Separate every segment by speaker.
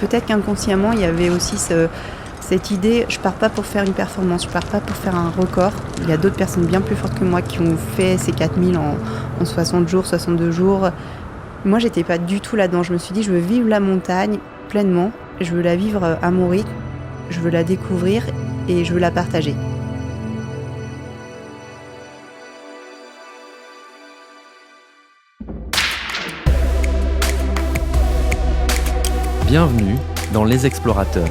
Speaker 1: peut-être qu'inconsciemment, il y avait aussi cette idée, je pars pas pour faire une performance, je pars pas pour faire un record. Il y a d'autres personnes bien plus fortes que moi qui ont fait ces 4000 en 60 jours, 62 jours. Moi, j'étais pas du tout là-dedans. Je me suis dit, je veux vivre la montagne pleinement, je veux la vivre à mon rythme, je veux la découvrir et je veux la partager.
Speaker 2: Bienvenue dans Les Explorateurs.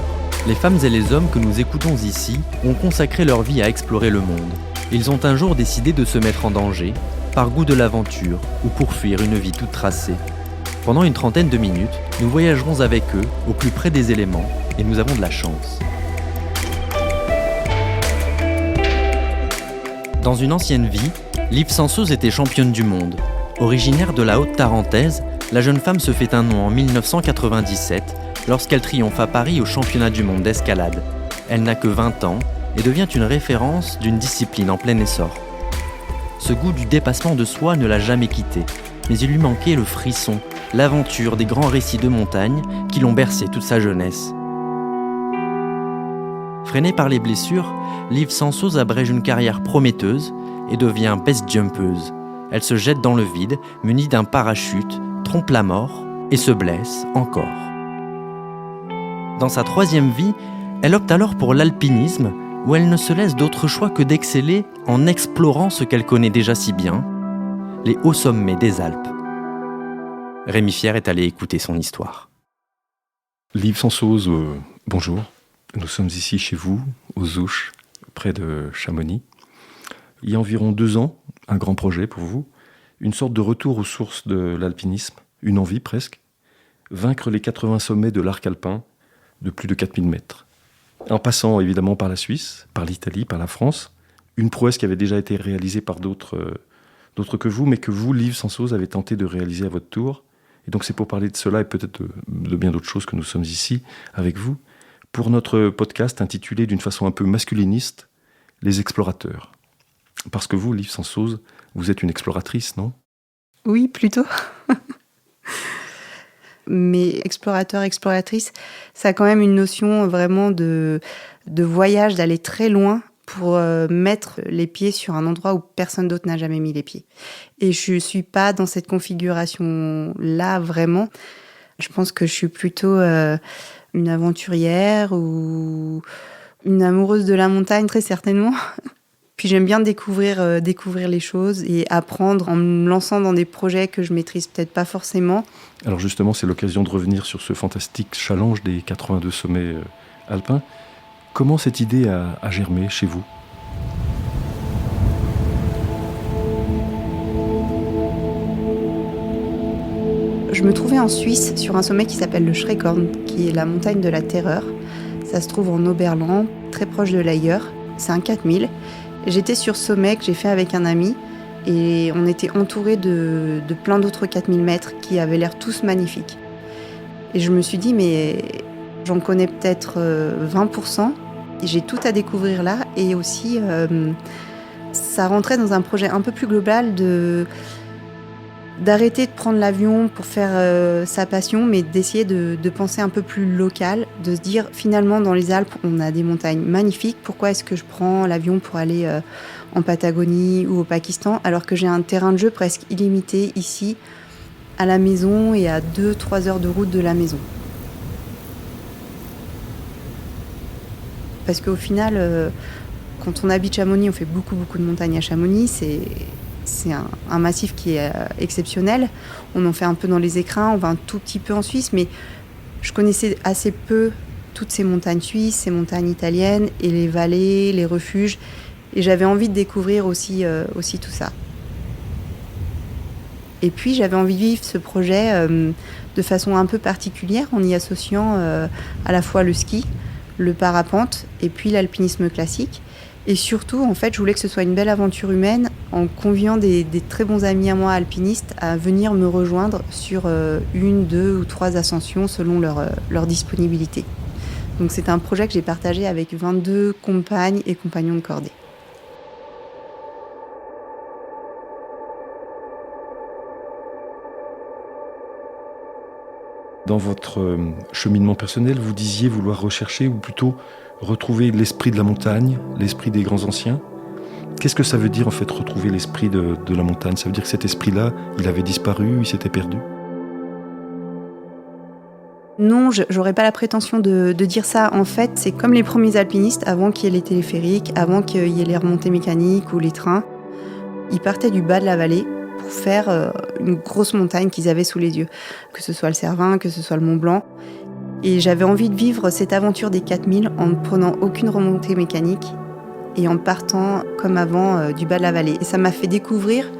Speaker 2: Les femmes et les hommes que nous écoutons ici ont consacré leur vie à explorer le monde. Ils ont un jour décidé de se mettre en danger, par goût de l'aventure ou pour fuir une vie toute tracée. Pendant une trentaine de minutes, nous voyagerons avec eux au plus près des éléments et nous avons de la chance. Dans une ancienne vie, Liv Sansoz était championne du monde. Originaire de la Haute-Tarentaise, la jeune femme se fait un nom en 1997 lorsqu'elle triomphe à Paris au championnat du monde d'escalade. Elle n'a que 20 ans et devient une référence d'une discipline en plein essor. Ce goût du dépassement de soi ne l'a jamais quitté, mais il lui manquait le frisson, l'aventure des grands récits de montagne qui l'ont bercé toute sa jeunesse. Freinée par les blessures, Liv Sansoz abrège une carrière prometteuse et devient best jumpeuse. Elle se jette dans le vide, munie d'un parachute, trompe la mort et se blesse encore. Dans sa troisième vie, elle opte alors pour l'alpinisme, où elle ne se laisse d'autre choix que d'exceller en explorant ce qu'elle connaît déjà si bien, les hauts sommets des Alpes. Rémi Fier est allé écouter son histoire.
Speaker 3: Liv Sansoz, bonjour. Nous sommes ici chez vous, aux Ouches, près de Chamonix. Il y a environ 2 ans, un grand projet pour vous, une sorte de retour aux sources de l'alpinisme, une envie presque, vaincre les 80 sommets de l'arc alpin de plus de 4000 mètres. En passant évidemment par la Suisse, par l'Italie, par la France, une prouesse qui avait déjà été réalisée par d'autres que vous, mais que vous, Liv Sansoz, avez tenté de réaliser à votre tour. Et donc c'est pour parler de cela et peut-être de bien d'autres choses que nous sommes ici avec vous, pour notre podcast intitulé d'une façon un peu masculiniste, Les Explorateurs. Parce que vous, Liv Sansoz, vous êtes une exploratrice, non ?
Speaker 1: Oui, plutôt. Mais explorateur, exploratrice, ça a quand même une notion vraiment de voyage, d'aller très loin pour mettre les pieds sur un endroit où personne d'autre n'a jamais mis les pieds. Et je suis pas dans cette configuration-là vraiment. Je pense que je suis plutôt une aventurière ou une amoureuse de la montagne, très certainement. Puis j'aime bien découvrir les choses et apprendre en me lançant dans des projets que je maîtrise peut-être pas forcément.
Speaker 3: Alors justement, c'est l'occasion de revenir sur ce fantastique challenge des 82 sommets alpins. Comment cette idée a germé chez vous ?
Speaker 1: Je me trouvais en Suisse sur un sommet qui s'appelle le Schreckhorn, qui est la montagne de la terreur. Ça se trouve en Oberland, très proche de l'Ailleur. C'est un 4000. J'étais sur ce sommet que j'ai fait avec un ami et on était entouré de plein d'autres 4000 mètres qui avaient l'air tous magnifiques. Et je me suis dit, mais j'en connais peut-être 20%. J'ai tout à découvrir là et aussi ça rentrait dans un projet un peu plus global d'arrêter de prendre l'avion pour faire sa passion, mais d'essayer de penser un peu plus local, de se dire finalement dans les Alpes on a des montagnes magnifiques, pourquoi est-ce que je prends l'avion pour aller en Patagonie ou au Pakistan alors que j'ai un terrain de jeu presque illimité ici à la maison et à 2-3 heures de route de la maison. Parce qu'au final, quand on habite Chamonix, on fait beaucoup de montagnes à Chamonix, c'est un massif qui est exceptionnel. On en fait un peu dans les écrins, on va un tout petit peu en Suisse, mais je connaissais assez peu toutes ces montagnes suisses, ces montagnes italiennes, et les vallées, les refuges. Et j'avais envie de découvrir aussi tout ça. Et puis j'avais envie de vivre ce projet de façon un peu particulière, en y associant à la fois le ski, le parapente et puis l'alpinisme classique. Et surtout, en fait, je voulais que ce soit une belle aventure humaine en conviant des très bons amis à moi alpinistes à venir me rejoindre sur 1, 2 ou 3 ascensions selon leur disponibilité. Donc c'est un projet que j'ai partagé avec 22 compagnes et compagnons de cordée.
Speaker 3: Dans votre cheminement personnel, vous disiez vouloir rechercher ou plutôt retrouver l'esprit de la montagne, l'esprit des grands anciens. Qu'est-ce que ça veut dire en fait retrouver l'esprit de la montagne? Ça veut dire que cet esprit-là, il avait disparu, il s'était perdu?
Speaker 1: Non, j'aurais pas la prétention de dire ça. En fait, c'est comme les premiers alpinistes, avant qu'il y ait les téléphériques, avant qu'il y ait les remontées mécaniques ou les trains. Ils partaient du bas de la vallée pour faire une grosse montagne qu'ils avaient sous les yeux. Que ce soit le Cervin, que ce soit le Mont Blanc. Et j'avais envie de vivre cette aventure des 4000 en ne prenant aucune remontée mécanique et en partant comme avant du bas de la vallée. Et ça m'a fait découvrir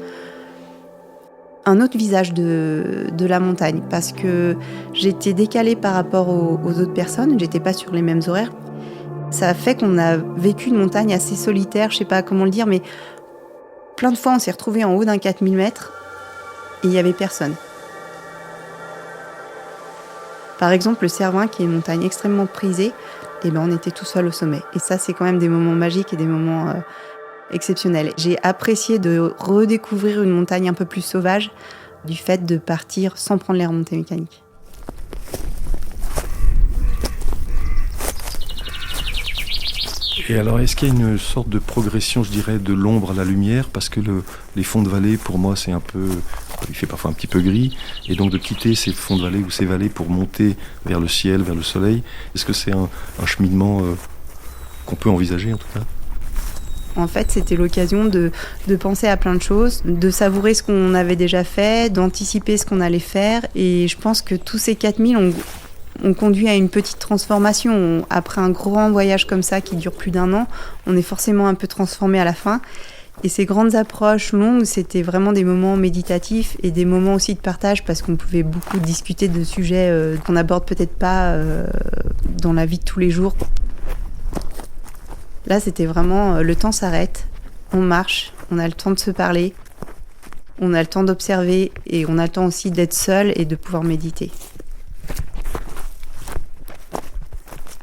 Speaker 1: un autre visage de la montagne, parce que j'étais décalée par rapport aux autres personnes, j'étais pas sur les mêmes horaires. Ça a fait qu'on a vécu une montagne assez solitaire, je sais pas comment le dire, mais plein de fois on s'est retrouvés en haut d'un 4000 mètres et il y avait personne. Par exemple, le Cervin, qui est une montagne extrêmement prisée, on était tout seul au sommet. Et ça, c'est quand même des moments magiques et des moments exceptionnel. J'ai apprécié de redécouvrir une montagne un peu plus sauvage du fait de partir sans prendre les remontées mécaniques.
Speaker 3: Et alors, est-ce qu'il y a une sorte de progression, je dirais, de l'ombre à la lumière? Parce que les fonds de vallée, pour moi, c'est un peu... Il fait parfois un petit peu gris. Et donc de quitter ces fonds de vallée ou ces vallées pour monter vers le ciel, vers le soleil, est-ce que c'est un cheminement qu'on peut envisager, en tout cas?
Speaker 1: En fait, c'était l'occasion de penser à plein de choses, de savourer ce qu'on avait déjà fait, d'anticiper ce qu'on allait faire. Et je pense que tous ces 4000 ont conduit à une petite transformation. Après un grand voyage comme ça qui dure plus d'1 an, on est forcément un peu transformé à la fin. Et ces grandes approches longues, c'était vraiment des moments méditatifs et des moments aussi de partage, parce qu'on pouvait beaucoup discuter de sujets qu'on n'aborde peut-être pas dans la vie de tous les jours. Là, c'était vraiment le temps s'arrête, on marche, on a le temps de se parler, on a le temps d'observer et on a le temps aussi d'être seul et de pouvoir méditer.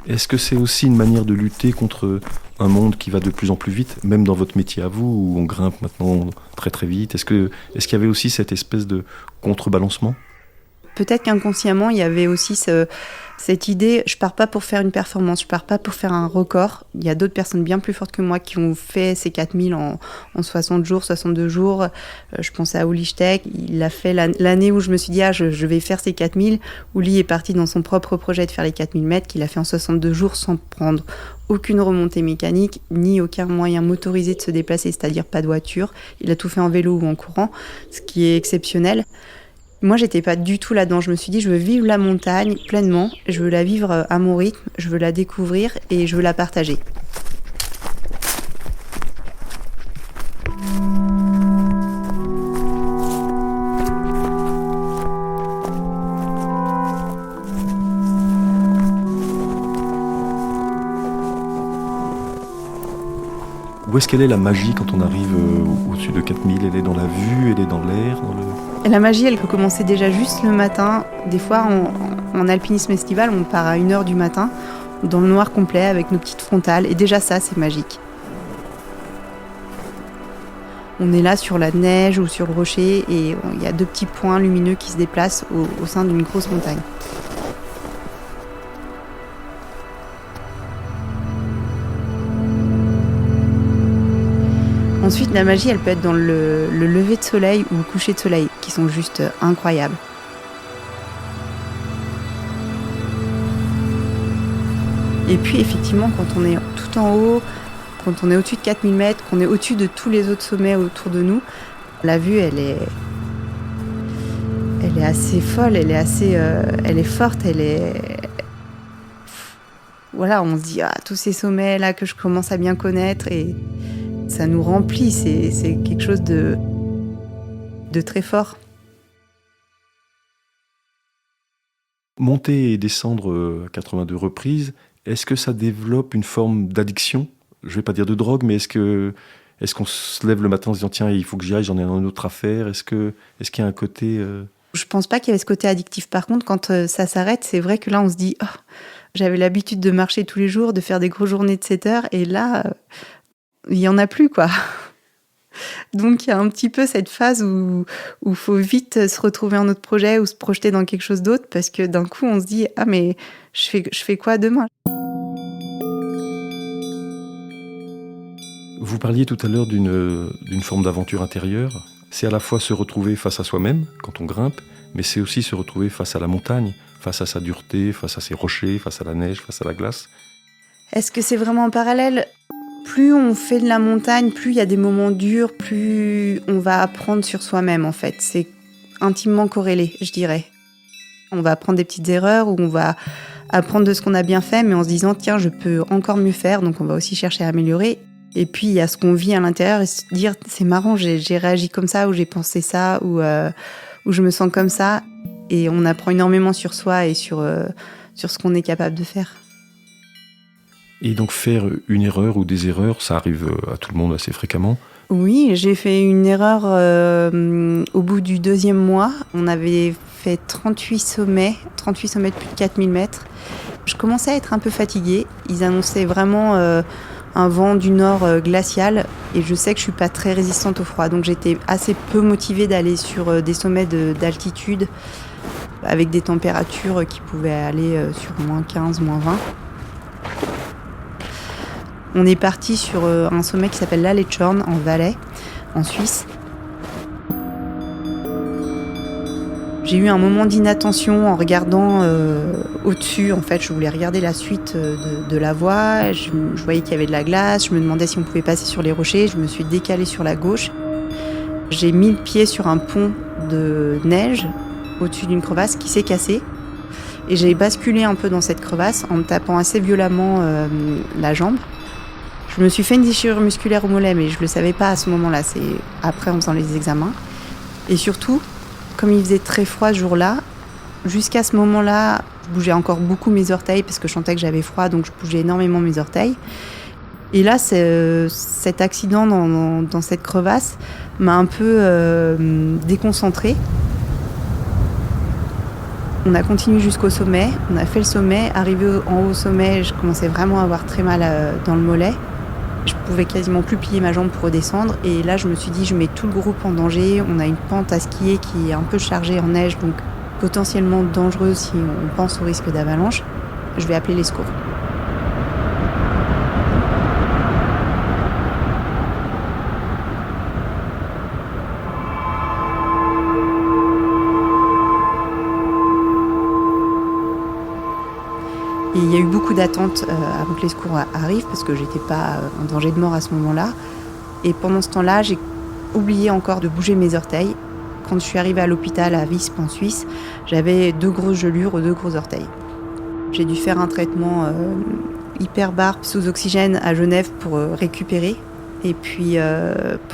Speaker 3: Est-ce que c'est aussi une manière de lutter contre un monde qui va de plus en plus vite, même dans votre métier à vous, où on grimpe maintenant très très vite? Est-ce qu'il y avait aussi cette espèce de contrebalancement?
Speaker 1: Peut-être qu'inconsciemment, il y avait aussi cette idée, je pars pas pour faire une performance, je pars pas pour faire un record. Il y a d'autres personnes bien plus fortes que moi qui ont fait ces 4000 en 60 jours, 62 jours. Je pense à Uli Steck, il l'a fait l'année où je me suis dit, je vais faire ces 4000. Uli est parti dans son propre projet de faire les 4000 mètres, qu'il a fait en 62 jours sans prendre aucune remontée mécanique, ni aucun moyen motorisé de se déplacer, c'est-à-dire pas de voiture. Il a tout fait en vélo ou en courant, ce qui est exceptionnel. Moi, j'étais pas du tout là-dedans. Je me suis dit, je veux vivre la montagne pleinement, je veux la vivre à mon rythme, je veux la découvrir et je veux la partager.
Speaker 3: Où est-ce qu'elle est la magie quand on arrive au-dessus de 4000? Elle est dans la vue, elle est dans l'air,
Speaker 1: La magie, elle peut commencer déjà juste le matin. Des fois, en alpinisme estival, on part à 1h du matin, dans le noir complet, avec nos petites frontales. Et déjà ça, c'est magique. On est là sur la neige ou sur le rocher, et il y a 2 petits points lumineux qui se déplacent au sein d'une grosse montagne. Ensuite, la magie, elle peut être dans le lever de soleil ou le coucher de soleil, qui sont juste incroyables. Et puis, effectivement, quand on est tout en haut, quand on est au-dessus de 4000 mètres, qu'on est au-dessus de tous les autres sommets autour de nous, la vue, elle est assez folle, elle est forte, Voilà, on se dit, tous ces sommets-là que je commence à bien connaître, et ça nous remplit, c'est quelque chose de très fort.
Speaker 3: Monter et descendre à 82 reprises, est-ce que ça développe une forme d'addiction? Je ne vais pas dire de drogue, mais est-ce qu'on se lève le matin en se disant, tiens, il faut que j'y aille, j'en ai un autre à faire? Est-ce qu'il y a un côté...
Speaker 1: Je pense pas qu'il y avait ce côté addictif. Par contre, quand ça s'arrête, c'est vrai que là, on se dit, j'avais l'habitude de marcher tous les jours, de faire des grosses journées de 7 heures, et là... il n'y en a plus, quoi. Donc il y a un petit peu cette phase où faut vite se retrouver en autre projet ou se projeter dans quelque chose d'autre parce que d'un coup on se dit ah mais je fais quoi demain ?
Speaker 3: Vous parliez tout à l'heure d'une forme d'aventure intérieure. C'est à la fois se retrouver face à soi-même quand on grimpe, mais c'est aussi se retrouver face à la montagne, face à sa dureté, face à ses rochers, face à la neige, face à la glace.
Speaker 1: Est-ce que c'est vraiment en parallèle ? Plus on fait de la montagne, plus il y a des moments durs, plus on va apprendre sur soi-même en fait. C'est intimement corrélé, je dirais. On va apprendre des petites erreurs ou on va apprendre de ce qu'on a bien fait, mais en se disant tiens, je peux encore mieux faire, donc on va aussi chercher à améliorer. Et puis il y a ce qu'on vit à l'intérieur et se dire c'est marrant, j'ai réagi comme ça ou j'ai pensé ça ou je me sens comme ça. Et on apprend énormément sur soi et sur ce qu'on est capable de faire.
Speaker 3: Et donc faire une erreur ou des erreurs, ça arrive à tout le monde assez fréquemment.
Speaker 1: Oui, j'ai fait une erreur au bout du 2e mois. On avait fait 38 sommets de plus de 4000 mètres. Je commençais à être un peu fatiguée. Ils annonçaient vraiment un vent du nord glacial et je sais que je suis pas très résistante au froid. Donc j'étais assez peu motivée d'aller sur des sommets d'altitude avec des températures qui pouvaient aller sur moins 15, moins 20. On est parti sur un sommet qui s'appelle l'Alletschorn en Valais, en Suisse. J'ai eu un moment d'inattention en regardant au-dessus. En fait, je voulais regarder la suite de la voie. Je voyais qu'il y avait de la glace. Je me demandais si on pouvait passer sur les rochers. Je me suis décalée sur la gauche. J'ai mis le pied sur un pont de neige au-dessus d'une crevasse qui s'est cassée. Et j'ai basculé un peu dans cette crevasse en me tapant assez violemment la jambe. Je me suis fait une déchirure musculaire au mollet, mais je ne le savais pas à ce moment-là. C'est après en faisant les examens. Et surtout, comme il faisait très froid ce jour-là, jusqu'à ce moment-là, je bougeais encore beaucoup mes orteils parce que je sentais que j'avais froid, donc je bougeais énormément mes orteils. Et là, cet accident dans cette crevasse m'a un peu déconcentrée. On a continué jusqu'au sommet, on a fait le sommet. Arrivé en haut au sommet, je commençais vraiment à avoir très mal dans le mollet. Je pouvais quasiment plus plier ma jambe pour redescendre. Et là, je me suis dit, je mets tout le groupe en danger. On a une pente à skier qui est un peu chargée en neige, donc potentiellement dangereuse si on pense au risque d'avalanche. Je vais appeler les secours. Et il y a eu beaucoup d'attentes avant que les secours arrivent parce que j'étais pas en danger de mort à ce moment-là. Et pendant ce temps-là, j'ai oublié encore de bouger mes orteils. Quand je suis arrivée à l'hôpital à Visp en Suisse, j'avais 2 grosses gelures aux 2 gros orteils. J'ai dû faire un traitement hyperbare sous oxygène à Genève pour récupérer. Et puis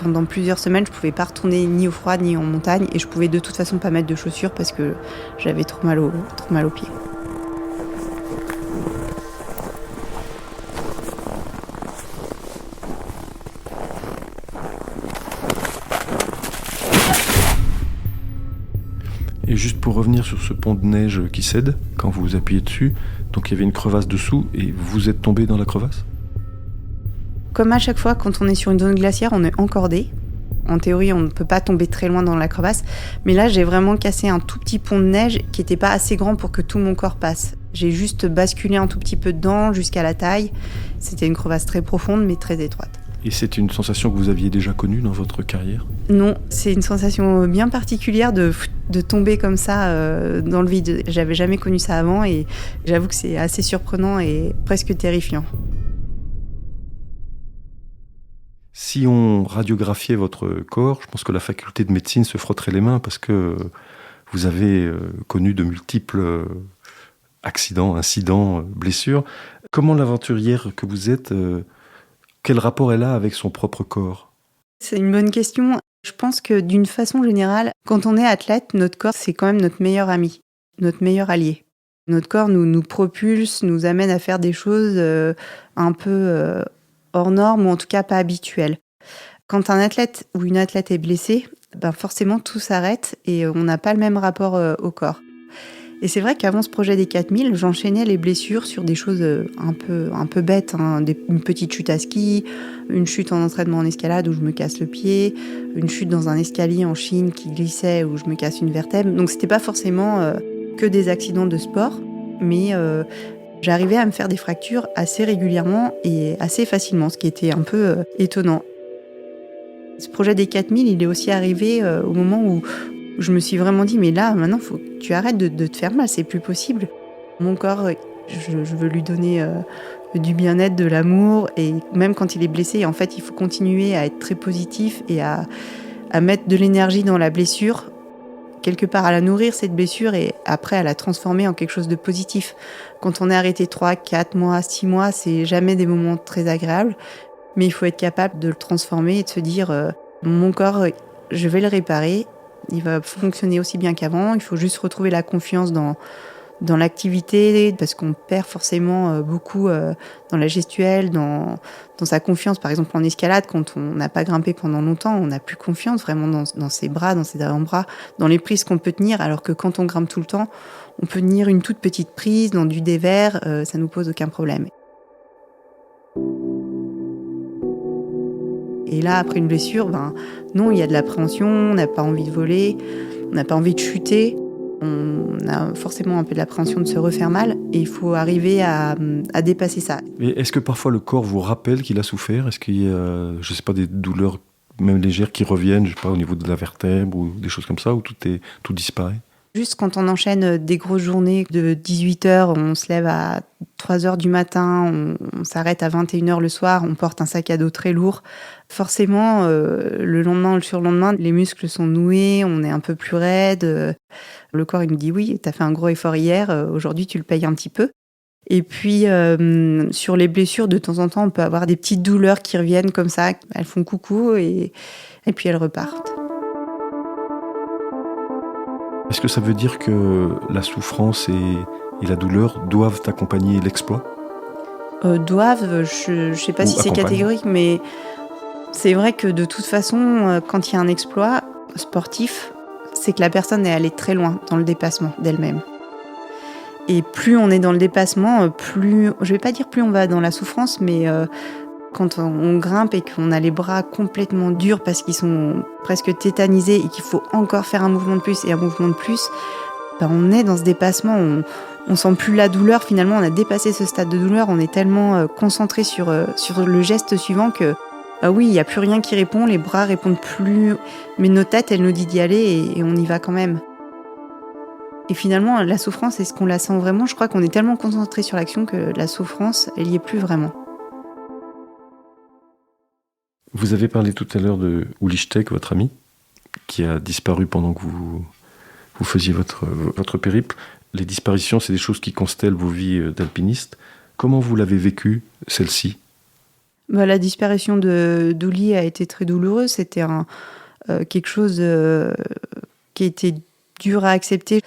Speaker 1: pendant plusieurs semaines, je pouvais pas retourner ni au froid ni en montagne et je pouvais de toute façon pas mettre de chaussures parce que j'avais trop mal aux pieds.
Speaker 3: Et juste pour revenir sur ce pont de neige qui cède, quand vous vous appuyez dessus, donc il y avait une crevasse dessous et vous êtes tombé dans la crevasse ?
Speaker 1: Comme à chaque fois, quand on est sur une zone glaciaire, on est encordé. En théorie, on ne peut pas tomber très loin dans la crevasse. Mais là, j'ai vraiment cassé un tout petit pont de neige qui n'était pas assez grand pour que tout mon corps passe. J'ai juste basculé un tout petit peu dedans jusqu'à la taille. C'était une crevasse très profonde, mais très étroite.
Speaker 3: Et c'est une sensation que vous aviez déjà connue dans votre carrière ?
Speaker 1: Non, c'est une sensation bien particulière de tomber comme ça dans le vide. J'avais jamais connu ça avant et j'avoue que c'est assez surprenant et presque terrifiant.
Speaker 3: Si on radiographiait votre corps, je pense que la faculté de médecine se frotterait les mains parce que vous avez connu de multiples accidents, incidents, blessures. Comment l'aventurière que vous êtes, quel rapport elle a avec son propre corps ?
Speaker 1: C'est une bonne question. Je pense que d'une façon générale, quand on est athlète, notre corps, c'est quand même notre meilleur ami, notre meilleur allié. Notre corps nous propulse, nous amène à faire des choses un peu hors normes ou en tout cas pas habituelles. Quand un athlète ou une athlète est blessé, forcément tout s'arrête et on n'a pas le même rapport au corps. Et c'est vrai qu'avant ce projet des 4000, j'enchaînais les blessures sur des choses un peu bêtes, hein. Une petite chute à ski, une chute en entraînement en escalade où je me casse le pied, une chute dans un escalier en Chine qui glissait où je me casse une vertèbre. Donc c'était pas forcément que des accidents de sport, mais j'arrivais à me faire des fractures assez régulièrement et assez facilement, ce qui était un peu étonnant. Ce projet des 4000, il est aussi arrivé au moment où je me suis vraiment dit, mais là, maintenant, il faut que tu arrêtes de te faire mal, c'est plus possible. Mon corps, je veux lui donner du bien-être, de l'amour, et même quand il est blessé, en fait, il faut continuer à être très positif et à mettre de l'énergie dans la blessure, quelque part à la nourrir, cette blessure, et après à la transformer en quelque chose de positif. Quand on est arrêté 3, 4 mois, 6 mois, c'est jamais des moments très agréables, mais il faut être capable de le transformer et de se dire, mon corps, je vais le réparer, il va fonctionner aussi bien qu'avant, il faut juste retrouver la confiance dans l'activité, parce qu'on perd forcément beaucoup dans la gestuelle, dans sa confiance. Par exemple, en escalade, quand on n'a pas grimpé pendant longtemps, on n'a plus confiance vraiment dans ses bras, dans ses avant-bras, dans les prises qu'on peut tenir, alors que quand on grimpe tout le temps, on peut tenir une toute petite prise dans du dévers, ça nous pose aucun problème. Et là, après une blessure, non, il y a de l'appréhension, on n'a pas envie de voler, on n'a pas envie de chuter. On a forcément un peu de l'appréhension de se refaire mal et il faut arriver à dépasser ça.
Speaker 3: Mais est-ce que parfois le corps vous rappelle qu'il a souffert ? Est-ce qu'il y a, je sais pas, des douleurs même légères qui reviennent, je sais pas, au niveau de la vertèbre ou des choses comme ça, où tout disparaît ?
Speaker 1: Juste quand on enchaîne des grosses journées de 18h, on se lève à 3h du matin, on s'arrête à 21h le soir, on porte un sac à dos très lourd. Forcément, le lendemain ou le surlendemain, les muscles sont noués, on est un peu plus raide. Le corps, il nous dit oui, t'as fait un gros effort hier, aujourd'hui tu le payes un petit peu. Et puis, sur les blessures, de temps en temps, on peut avoir des petites douleurs qui reviennent comme ça, elles font coucou et puis elles repartent.
Speaker 3: Est-ce que ça veut dire que la souffrance et la douleur doivent accompagner l'exploit ?
Speaker 1: Doivent, je sais pas si c'est catégorique, mais c'est vrai que de toute façon, quand il y a un exploit sportif, c'est que la personne est allée très loin dans le dépassement d'elle-même. Et plus on est dans le dépassement, plus, je vais pas dire plus on va dans la souffrance, mais quand on grimpe et qu'on a les bras complètement durs parce qu'ils sont presque tétanisés et qu'il faut encore faire un mouvement de plus et un mouvement de plus, on est dans ce dépassement, on sent plus la douleur, finalement on a dépassé ce stade de douleur, on est tellement concentré sur le geste suivant que oui, il n'y a plus rien qui répond, les bras répondent plus, mais nos têtes, elles nous disent d'y aller et on y va quand même. Et finalement, la souffrance, est-ce qu'on la sent vraiment ? Je crois qu'on est tellement concentré sur l'action que la souffrance, elle y est plus vraiment.
Speaker 3: Vous avez parlé tout à l'heure de Uli Steck, votre ami, qui a disparu pendant que vous faisiez votre périple. Les disparitions, c'est des choses qui constellent vos vies d'alpiniste. Comment vous l'avez vécue, celle-ci ?
Speaker 1: La disparition d'Uli a été très douloureuse. C'était quelque chose qui a été dur à accepter.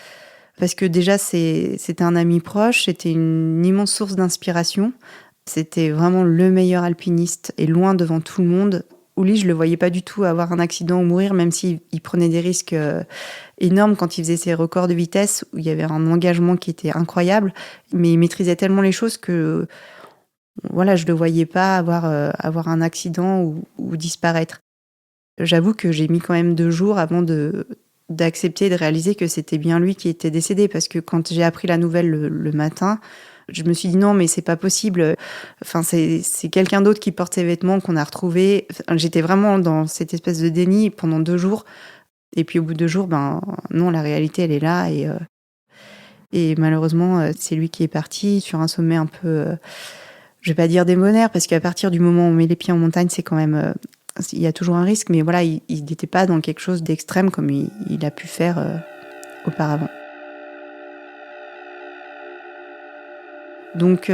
Speaker 1: Parce que déjà, c'était un ami proche, c'était une immense source d'inspiration. C'était vraiment le meilleur alpiniste et loin devant tout le monde. Uli, je le voyais pas du tout avoir un accident ou mourir, même s'il prenait des risques énormes quand il faisait ses records de vitesse, où il y avait un engagement qui était incroyable. Mais il maîtrisait tellement les choses que je le voyais pas avoir un accident ou disparaître. J'avoue que j'ai mis quand même 2 jours avant d'accepter et de réaliser que c'était bien lui qui était décédé, parce que quand j'ai appris la nouvelle le matin, je me suis dit non, mais c'est pas possible. Enfin, c'est quelqu'un d'autre qui porte ses vêtements qu'on a retrouvés. Enfin, j'étais vraiment dans cette espèce de déni pendant 2 jours. Et puis au bout de 2 jours, non, la réalité, elle est là. Et malheureusement, c'est lui qui est parti sur un sommet un peu, je vais pas dire démonaire, parce qu'à partir du moment où on met les pieds en montagne, c'est quand même, il y a toujours un risque. Mais voilà, il n'était pas dans quelque chose d'extrême comme il a pu faire auparavant. Donc,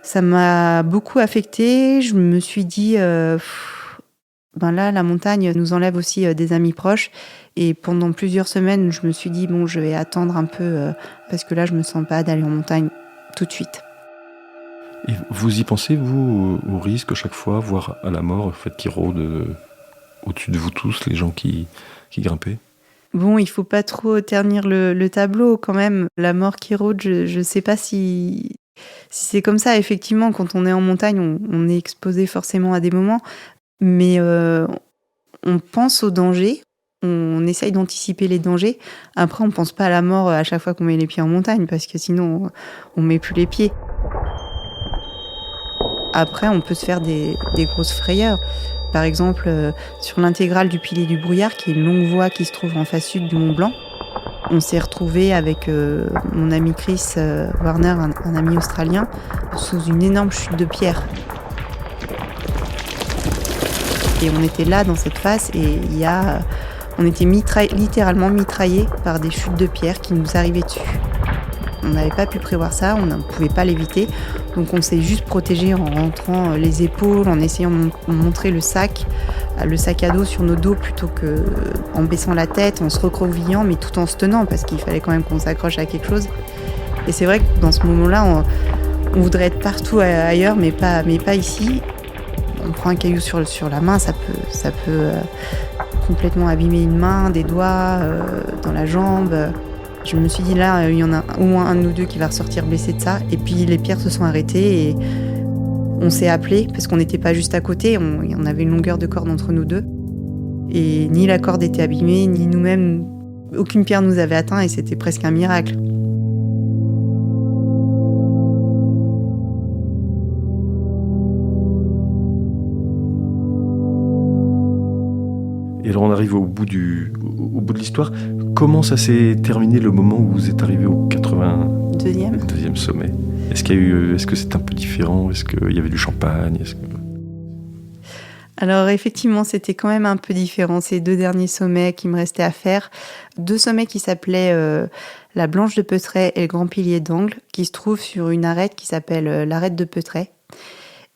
Speaker 1: ça m'a beaucoup affectée. Je me suis dit, là, la montagne nous enlève aussi des amis proches. Et pendant plusieurs semaines, je me suis dit, je vais attendre un peu, parce que là, je me sens pas d'aller en montagne tout de suite.
Speaker 3: Et vous y pensez, vous, au risque chaque fois, voire à la mort, au fait, qui rôde au-dessus de vous tous, les gens qui grimpaient ?
Speaker 1: Bon, il faut pas trop ternir le tableau quand même. La mort qui rôde, je sais pas si c'est comme ça. Effectivement, quand on est en montagne, on est exposé forcément à des moments, mais on pense aux dangers, on essaye d'anticiper les dangers. Après, on pense pas à la mort à chaque fois qu'on met les pieds en montagne, parce que sinon, on met plus les pieds. Après, on peut se faire des grosses frayeurs. Par exemple, sur l'intégrale du Pilier du Brouillard, qui est une longue voie qui se trouve en face sud du Mont Blanc, on s'est retrouvé avec mon ami Chris Warner, un ami australien, sous une énorme chute de pierre. Et on était là dans cette face et on était littéralement mitraillés par des chutes de pierre qui nous arrivaient dessus. On n'avait pas pu prévoir ça, on ne pouvait pas l'éviter. Donc on s'est juste protégé en rentrant les épaules, en essayant de montrer le sac à dos sur nos dos plutôt qu'en baissant la tête, en se recroquevillant, mais tout en se tenant parce qu'il fallait quand même qu'on s'accroche à quelque chose. Et c'est vrai que dans ce moment-là, on voudrait être partout ailleurs, mais pas ici. On prend un caillou sur la main, ça peut complètement abîmer une main, des doigts, dans la jambe. Je me suis dit là, il y en a au moins un de nous deux qui va ressortir blessé de ça. Et puis les pierres se sont arrêtées et on s'est appelés parce qu'on n'était pas juste à côté, on avait une longueur de corde entre nous deux. Et ni la corde était abîmée, ni nous-mêmes, aucune pierre nous avait atteint et c'était presque un miracle.
Speaker 3: Et alors on arrive au bout de l'histoire. Comment ça s'est terminé le moment où vous êtes arrivé au 82e sommet ? Est-ce que c'est un peu différent ? Est-ce qu'il y avait du champagne ?
Speaker 1: Alors effectivement, c'était quand même un peu différent, ces 2 derniers sommets qui me restaient à faire. 2 sommets qui s'appelaient la Blanche de Peutray et le Grand Pilier d'Angles, qui se trouvent sur une arête qui s'appelle l'arête de Peutray.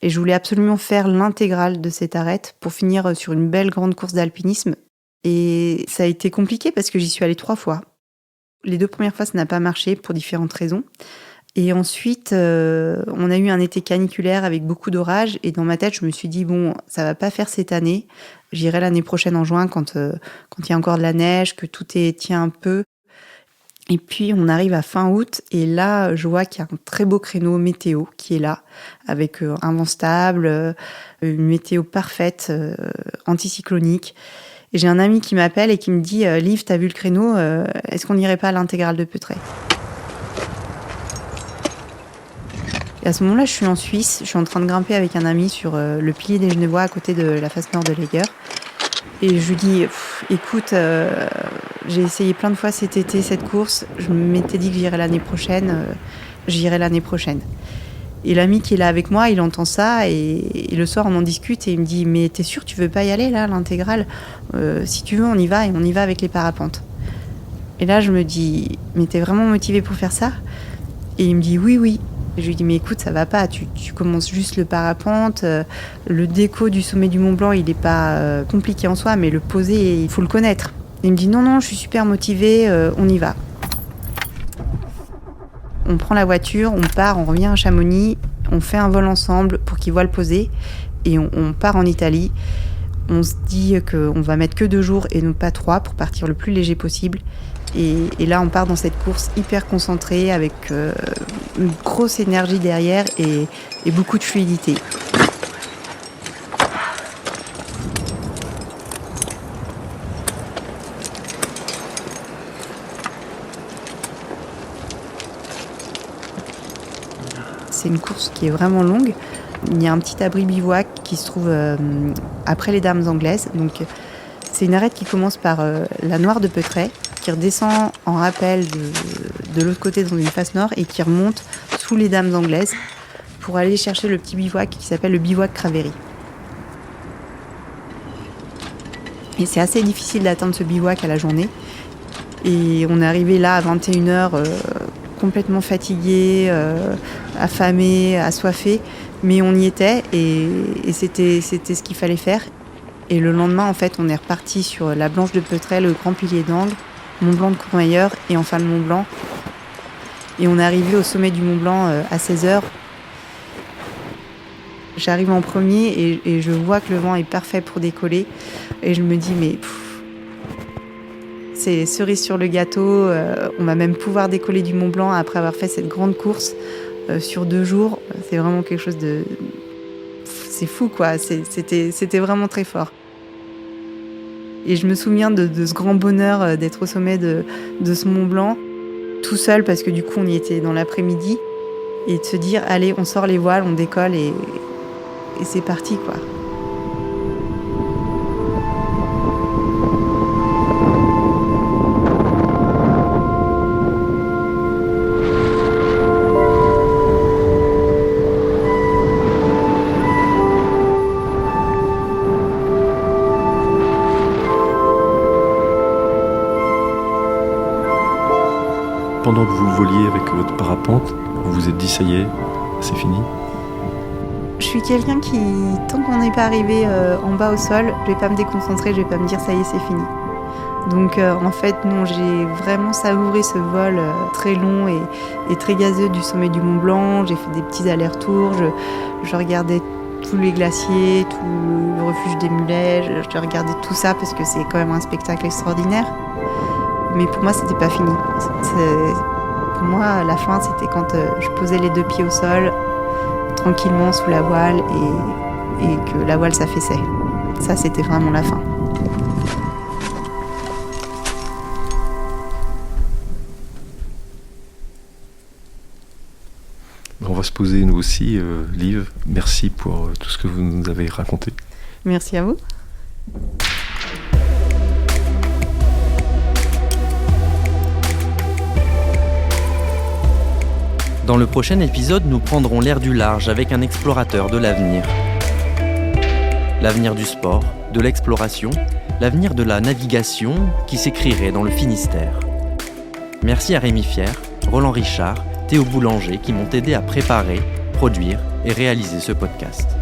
Speaker 1: Et je voulais absolument faire l'intégrale de cette arête pour finir sur une belle grande course d'alpinisme. Et ça a été compliqué parce que j'y suis allée 3 fois. Les 2 premières fois, ça n'a pas marché pour différentes raisons. Et ensuite, on a eu un été caniculaire avec beaucoup d'orages. Et dans ma tête, je me suis dit, bon, ça va pas faire cette année. J'irai l'année prochaine en juin quand il y a encore de la neige, que tout tient un peu. Et puis, on arrive à fin août. Et là, je vois qu'il y a un très beau créneau météo qui est là, avec un vent stable, une météo parfaite, anticyclonique. Et j'ai un ami qui m'appelle et qui me dit « Liv, t'as vu le créneau, est-ce qu'on n'irait pas à l'intégrale de Peutray ?» Et à ce moment-là, je suis en Suisse, je suis en train de grimper avec un ami sur le pilier des Genevois à côté de la face nord de l'Eiger. Et je lui dis « Écoute, j'ai essayé plein de fois cet été cette course, je m'étais dit que j'irais l'année prochaine, j'irai l'année prochaine. » Et l'ami qui est là avec moi, il entend ça et le soir on en discute et il me dit « Mais t'es sûr tu veux pas y aller là, l'intégrale ? Si tu veux on y va et on y va avec les parapentes. » Et là je me dis « Mais t'es vraiment motivé pour faire ça ?» Et il me dit « Oui. » Et je lui dis « Mais écoute, ça va pas, tu commences juste le parapente, le déco du sommet du Mont Blanc il est pas compliqué en soi, mais le poser il faut le connaître. » Et il me dit « Non, je suis super motivé, on y va. » On prend la voiture, on part, on revient à Chamonix, on fait un vol ensemble pour qu'il voit le poser et on part en Italie. On se dit qu'on va mettre que 2 jours et non pas 3 pour partir le plus léger possible. Et là, on part dans cette course hyper concentrée avec une grosse énergie derrière et beaucoup de fluidité. C'est une course qui est vraiment longue. Il y a un petit abri bivouac qui se trouve après les Dames Anglaises. Donc, c'est une arête qui commence par la Noire de Peutray, qui redescend en rappel de l'autre côté dans une face nord et qui remonte sous les Dames Anglaises pour aller chercher le petit bivouac qui s'appelle le bivouac Cravéry. Et c'est assez difficile d'atteindre ce bivouac à la journée. Et on est arrivé là à 21h, complètement fatigué, affamé, assoiffé, mais on y était et c'était ce qu'il fallait faire. Et le lendemain, en fait, on est reparti sur la Blanche de Peutray, le Grand Pilier d'Angles, Mont Blanc de Courmayeur et enfin le Mont Blanc. Et on est arrivé au sommet du Mont Blanc à 16h. J'arrive en premier et je vois que le vent est parfait pour décoller. Et je me dis, mais c'est cerise sur le gâteau. On va même pouvoir décoller du Mont Blanc après avoir fait cette grande course sur 2 jours. C'est vraiment quelque chose de... C'est fou, quoi. C'était vraiment très fort. Et je me souviens de ce grand bonheur d'être au sommet de ce Mont Blanc, tout seul, parce que du coup, on y était dans l'après-midi, et de se dire, allez, on sort les voiles, on décolle, et c'est parti, quoi.
Speaker 3: Pendant que vous voliez avec votre parapente, vous vous êtes dit ça y est, c'est fini?
Speaker 1: Je suis quelqu'un qui, tant qu'on n'est pas arrivé en bas au sol, je vais pas me déconcentrer, je vais pas me dire ça y est, c'est fini. Donc en fait, non, j'ai vraiment savouré ce vol très long et très gazeux du sommet du Mont Blanc. J'ai fait des petits allers-retours, je regardais tous les glaciers, tout le refuge des mulets, je regardais tout ça parce que c'est quand même un spectacle extraordinaire. Mais pour moi, c'était pas fini. Pour moi, la fin, c'était quand je posais les 2 pieds au sol, tranquillement sous la voile, et que la voile s'affaissait. Ça, c'était vraiment la fin.
Speaker 3: On va se poser nous aussi, Liv. Merci pour tout ce que vous nous avez raconté.
Speaker 1: Merci à vous.
Speaker 2: Dans le prochain épisode, nous prendrons l'air du large avec un explorateur de l'avenir. L'avenir du sport, de l'exploration, l'avenir de la navigation qui s'écrirait dans le Finistère. Merci à Rémi Fier, Roland Richard, Théo Boulanger qui m'ont aidé à préparer, produire et réaliser ce podcast.